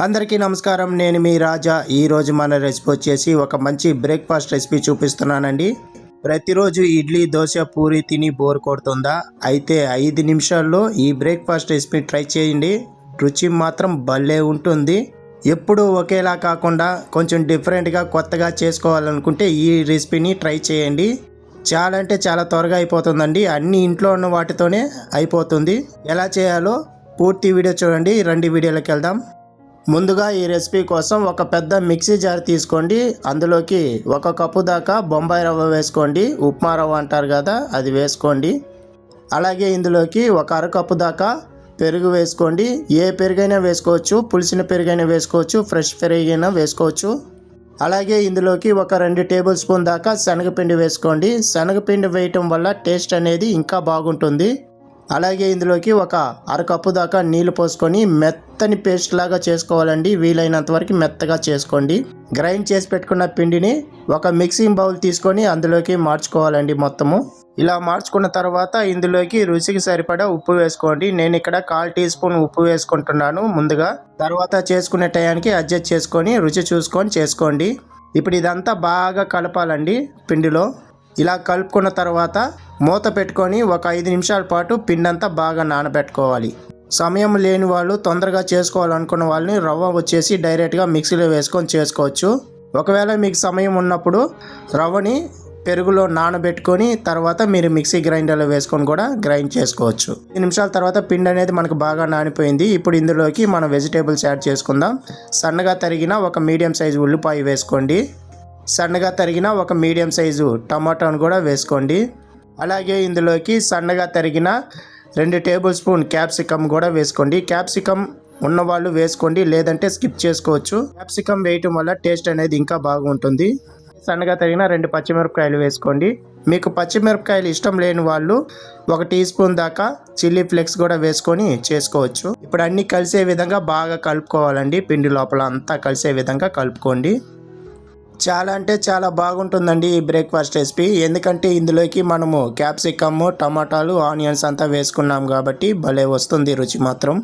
అందరికీ నమస్కారం. నేను మీ రాజా. ఈరోజు మన రెసిపీ వచ్చేసి ఒక మంచి బ్రేక్ఫాస్ట్ రెసిపీ చూపిస్తున్నానండి. ప్రతిరోజు ఇడ్లీ, దోశ, పూరి తిని బోర్ కొడుతుందా? అయితే 5 నిమిషాల్లో ఈ బ్రేక్ఫాస్ట్ రెసిపీ ట్రై చేయండి. రుచి మాత్రం భలే ఉంటుంది. ఎప్పుడూ ఒకేలా కాకుండా కొంచెం డిఫరెంట్గా కొత్తగా చేసుకోవాలనుకుంటే ఈ రెసిపీని ట్రై చేయండి. చాలా అంటే చాలా త్వరగా అయిపోతుందండి. అన్ని ఇంట్లో ఉన్న వాటితోనే అయిపోతుంది. ఎలా చేయాలో పూర్తి వీడియో చూడండి. రండి వీడియోలోకి వెళ్దాం. ముందుగా ఈ రెసిపీ కోసం ఒక పెద్ద మిక్సీ జార్ తీసుకోండి. అందులోకి 1 కప్పు దాకా బొంబాయి రవ్వ వేసుకోండి. ఉప్మా రవ్వ అంటారు కదా, అది వేసుకోండి. అలాగే ఇందులోకి 1 అరకప్పు దాకా పెరుగు వేసుకోండి. ఏ పెరుగైనా వేసుకోవచ్చు, పులిసిన పెరుగైనా వేసుకోవచ్చు, ఫ్రెష్ పెరుగైనా వేసుకోవచ్చు. అలాగే ఇందులోకి ఒక 2 టేబుల్ స్పూన్ దాకా శనగపిండి వేసుకోండి. శనగపిండి వేయటం వల్ల టేస్ట్ అనేది ఇంకా బాగుంటుంది. అలాగే ఇందులోకి 1 అరకప్పు దాకా నీళ్లు పోసుకొని మెత్తని పేస్ట్ లాగా చేసుకోవాలండి. వీలైనంత వరకు మెత్తగా చేసుకోండి. గ్రైండ్ చేసి పెట్టుకున్న పిండిని ఒక మిక్సింగ్ బౌల్ తీసుకొని అందులోకి మార్చుకోవాలండి. మొత్తము ఇలా మార్చుకున్న తర్వాత ఇందులోకి రుచికి సరిపడా ఉప్పు వేసుకోండి. నేను ఇక్కడ 1/4 టీ స్పూన్ ఉప్పు వేసుకుంటున్నాను ముందుగా. తర్వాత చేసుకునే టయానికి అడ్జస్ట్ చేసుకొని రుచి చూసుకొని చేసుకోండి. ఇప్పుడు ఇదంతా బాగా కలపాలండి పిండిలో. ఇలా కలుపుకున్న తర్వాత మూత పెట్టుకొని ఒక 5 నిమిషాల పాటు పిండంతా బాగా నానబెట్టుకోవాలి. సమయం లేని వాళ్ళు, తొందరగా చేసుకోవాలనుకున్న వాళ్ళని రవ్వ వచ్చేసి డైరెక్ట్గా మిక్సీలో వేసుకొని చేసుకోవచ్చు. ఒకవేళ మీకు సమయం ఉన్నప్పుడు రవ్వని పెరుగులో నానబెట్టుకొని తర్వాత మీరు మిక్సీ గ్రైండర్లో వేసుకొని కూడా గ్రైండ్ చేసుకోవచ్చు. 5 నిమిషాల తర్వాత పిండి అనేది మనకు బాగా నానిపోయింది. ఇప్పుడు ఇందులోకి మనం వెజిటేబుల్స్ యాడ్ చేసుకుందాం. సన్నగా తరిగిన ఒక మీడియం సైజు ఉల్లిపాయ వేసుకోండి. సన్నగా తరిగిన ఒక మీడియం సైజు టమాటాను కూడా వేసుకోండి. అలాగే ఇందులోకి సన్నగా తరిగిన 2 టేబుల్ స్పూన్ క్యాప్సికమ్ కూడా వేసుకోండి. క్యాప్సికమ్ ఉన్నవాళ్ళు వేసుకోండి, లేదంటే స్కిప్ చేసుకోవచ్చు. క్యాప్సికమ్ వేయటం వల్ల టేస్ట్ అనేది ఇంకా బాగుంటుంది. సన్నగా తరిగిన 2 పచ్చిమిరపకాయలు వేసుకోండి. మీకు పచ్చిమిరపకాయలు ఇష్టం లేని వాళ్ళు 1 టీ స్పూన్ దాకా చిల్లీ ఫ్లేక్స్ కూడా వేసుకొని చేసుకోవచ్చు. ఇప్పుడు అన్నీ కలిసే విధంగా బాగా కలుపుకోవాలండి. పిండి లోపల అంతా కలిసే విధంగా కలుపుకోండి. చాలా అంటే చాలా బాగుంటుందండి ఈ బ్రేక్ఫాస్ట్ రెసిపీ. ఎందుకంటే ఇందులోకి మనము క్యాప్సికమ్, టమాటాలు, ఆనియన్స్ అంతా వేసుకున్నాం కాబట్టి భలే వస్తుంది రుచి మాత్రం.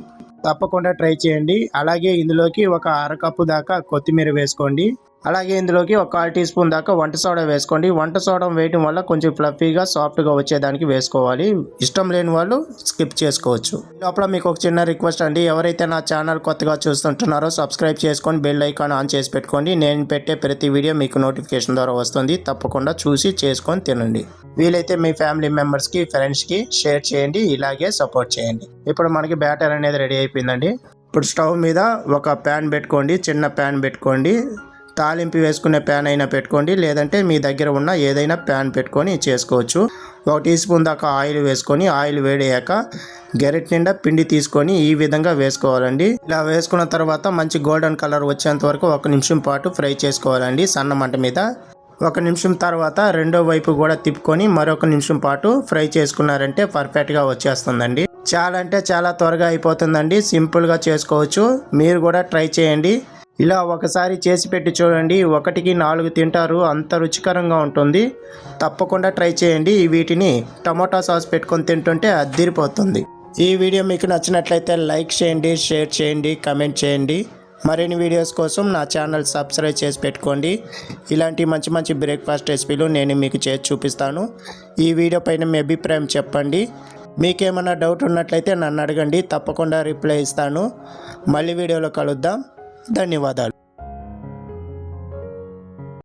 తప్పకుండా ట్రై చేయండి. అలాగే ఇందులోకి 1 అరకప్పు దాకా కొత్తిమీర వేసుకోండి. అలాగే ఇందులోకి 1/4 టీ స్పూన్ దాకా వంట సోడా వేసుకోండి. వంట సోడా వేయటం వల్ల కొంచెం ఫ్లఫీగా, సాఫ్ట్గా వచ్చేదానికి వేసుకోవాలి. ఇష్టం లేని వాళ్ళు స్కిప్ చేసుకోవచ్చు. లోపల మీకు ఒక చిన్న రిక్వెస్ట్ అండి. ఎవరైతే నా ఛానల్ కొత్తగా చూస్తుంటున్నారో సబ్స్క్రైబ్ చేసుకొని బెల్ ఐకాన్ ఆన్ చేసి పెట్టుకోండి. నేను పెట్టే ప్రతి వీడియో మీకు నోటిఫికేషన్ ద్వారా వస్తుంది. తప్పకుండా చూసి చేసుకొని తినండి. వీలైతే మీ ఫ్యామిలీ మెంబర్స్కి, ఫ్రెండ్స్కి షేర్ చేయండి. ఇలాగే సపోర్ట్ చేయండి. ఇప్పుడు మనకి బ్యాటర్ అనేది రెడీ అయిపోయిందండి. ఇప్పుడు స్టవ్ మీద ఒక ప్యాన్ పెట్టుకోండి. చిన్న ప్యాన్ పెట్టుకోండి. తాలింపు వేసుకునే ప్యాన్ అయినా పెట్టుకోండి, లేదంటే మీ దగ్గర ఉన్న ఏదైనా ప్యాన్ పెట్టుకొని చేసుకోవచ్చు. 1 టీ స్పూన్ దాకా ఆయిల్ వేసుకొని ఆయిల్ వేడయ్యాక గెరెట్ నిండా పిండి తీసుకొని ఈ విధంగా వేసుకోవాలండి. ఇలా వేసుకున్న తర్వాత మంచి గోల్డెన్ కలర్ వచ్చేంత వరకు 1 నిమిషం పాటు ఫ్రై చేసుకోవాలండి సన్న మంట మీద. 1 నిమిషం తర్వాత రెండో వైపు కూడా తిప్పుకొని మరొక నిమిషం పాటు ఫ్రై చేసుకున్నారంటే పర్ఫెక్ట్గా వచ్చేస్తుందండి. చాలా అంటే చాలా త్వరగా అయిపోతుందండి. సింపుల్గా చేసుకోవచ్చు. మీరు కూడా ట్రై చేయండి. ఇలా ఒకసారి చేసి పెట్టి చూడండి. 1కి 4 తింటారు, అంత రుచికరంగా ఉంటుంది. తప్పకుండా ట్రై చేయండి. వీటిని టమాటా సాస్ పెట్టుకొని తింటుంటే అద్దిరిపోతుంది. ఈ వీడియో మీకు నచ్చినట్లయితే లైక్ చేయండి, షేర్ చేయండి, కామెంట్ చేయండి. మరిన్ని వీడియోస్ కోసం నా ఛానల్ సబ్స్క్రైబ్ చేసి పెట్టుకోండి. ఇలాంటి మంచి మంచి బ్రేక్ఫాస్ట్ రెసిపీలు నేను మీకు చేసి చూపిస్తాను. ఈ వీడియో పైన మీ అభిప్రాయం చెప్పండి. మీకేమైనా డౌట్ ఉన్నట్లయితే నన్ను అడగండి, తప్పకుండా రిప్లై ఇస్తాను. మళ్ళీ వీడియోలో కలుద్దాం. ధన్యవాదాలు.